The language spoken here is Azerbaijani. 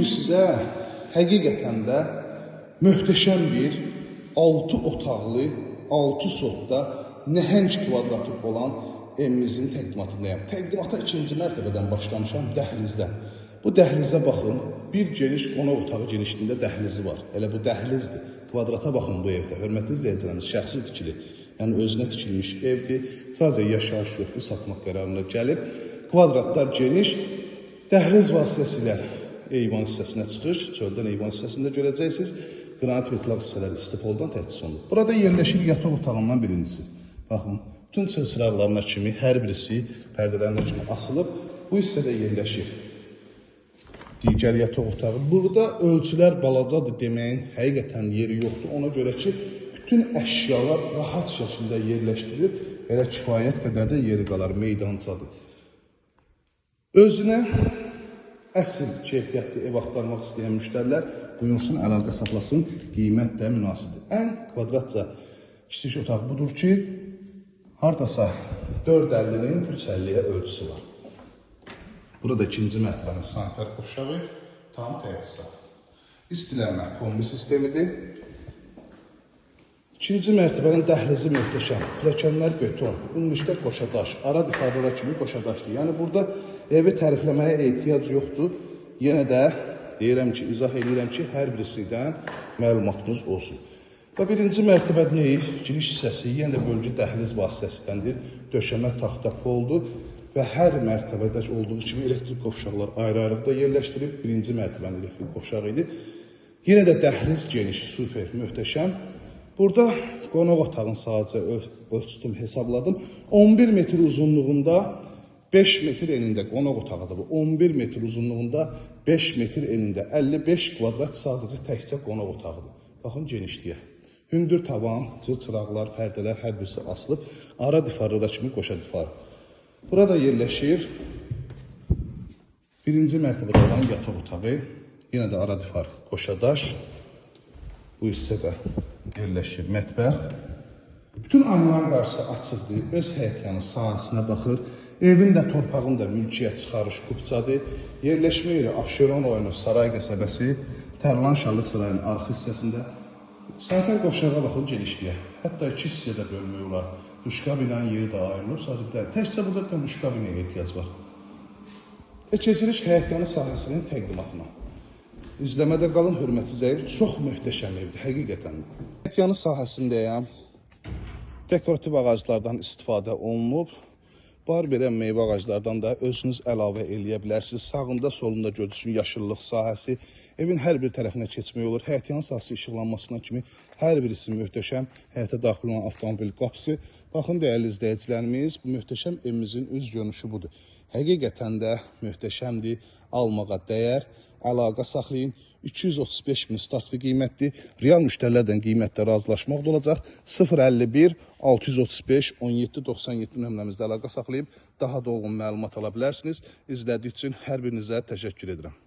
Sizə həqiqətən də möhtəşəm bir 6 otaqlı, 6 sotda nəhəng kvadratı olan evimizin təqdimatındayım. Təqdimata 2-ci mərtəbədən başlamışam, dəhlizdən. Bu dəhlizə baxın, bir geniş qonaq otağı genişliyində dəhlizi var. Elə bu dəhlizdir. Kvadrata baxın bu evdə. Hörmətli izləyicilərimiz, şəxsi tikili, yəni özünə tikilmiş evdir. Sadəcə yaşayış yoxdur, satmaq qərarına gəlib. Kvadratlar geniş, dəhliz vasitəsilə eyvan hissəsinə çıxış, çöldən eyvan hissəsində görəcəksiniz. Qranit metlaq hissələri istifoldan təchiz olunur. Burada yerləşir yataq otağından birincisi. Baxın, bütün çılçıraqlarına kimi, hər birisi pərdələrinə kimi asılıb. Bu hissədə yerləşir digər yataq otağı. Burada ölçülər balacadır deməyin həqiqətən yeri yoxdur. Ona görə ki, bütün əşyalar rahat şəkildə yerləşdirilib, elə kifayət qədər də yeri qalar, meydancadır. Özünə əsl keyfiyyətli ev axtarmaq istəyən müştərilər buyursun, əlaqə saxlasın, qiymət də münasibdir. Ən kvadratca kiçik otaq budur ki, haradasa 4.50-nin 3.50-yə ölçüsü var. Burada ikinci mərtəbənin sanitar qovşağı, tam təchizat. İstiləmə kombi sistemidir. İkinci mərtəbənin dəhlizi möhtəşəm. Pilləkənlər beton, ümumilikdə qoşadaş, ara difarlara kimi qoşadaşdır. Yəni burada evi tərifləməyə ehtiyac yoxdur. Yenə də deyirəm ki, izah edirəm ki, hər birisindən məlumatınız olsun. Və birinci mərtəbədəyik, giriş hissəsi yenə də bölgü dəhliz vasitəsindəndir. Döşəmə taxta poldur və hər mərtəbədə olduğu kimi elektrik qovşaqlar ayrı-ayrıqda yerləşdirib. Birinci mərtəbənin elektrik qovşağı idi. Yenə də dəhliz geniş, super, möhtəşəm. Burada qonaq otağın sadəcə ölçütüm hesabladım. 11 metr uzunluğunda 5 metr enində qonaq otağıdır bu. 11 metr uzunluğunda 5 metr enində 55 kvadrat sadəcə təkcə qonaq otağıdır. Baxın genişliyə. Hündür tavan, çıraqlar, pərdələr hər birisi asılıb. Ara difarlara kimi qoşa difar. Burada yerləşir birinci mərtəbədə olan yataq otağı. Yenə də ara difar qoşadaş. Bu hissədə yerləşir mətbəx. Bütün aynaların qarşısı açıqdır. Öz həyətyanı sahəsinə baxır. Evin də, torpağın da mülkiyyət çıxarış kupçadır. Yerləşmə yeri Abşeron rayonu Saray qəsəbəsi, Tərlan Şarlıq sarayının arxı hissəsində. Sanitar qovşağa baxın genişliyə. Hətta 2 hissəyə də bölmək olar. Duşkabinanın yeri də ayrılıb. Təkcə burada da duşkabinaya ehtiyac var. Keçirik həyətyanı sahəsinin təqdimatına. İzləmədə qalın, hörmətli izləyicilər. Çox möhtəşəm evdir, həqiqətən. Həyətyanı sahəsindəyəm. Dekorativ ağaclardan istifadə olunub. Bar verən meyvə ağaclardan da özünüz əlavə eləyə bilərsiniz. Sağında, solunda gördüyünüz yaşıllıq sahəsi. Evin hər bir tərəfinə keçmək olur. Həyətyanı sahəsi işıqlanmasına kimi hər birisi möhtəşəm. Həyətə daxil olan avtomobil qapısı. Baxın, dəyərli izləyicilərimiz, bu möhtəşəm evimizin üz görünüşü budur. Həqiqətən də möhtəşəmdir, almağa dəyər. Əlaqə saxlayın. 235 min startlı qiymətdir. Real müştərilərdən qiymətdə razılaşmaq da olacaq. 051 635 17 97 nömrəmizdə əlaqə saxlayıb daha dolğun məlumat ala bilərsiniz. İzlədiyi üçün hər birinizə təşəkkür edirəm.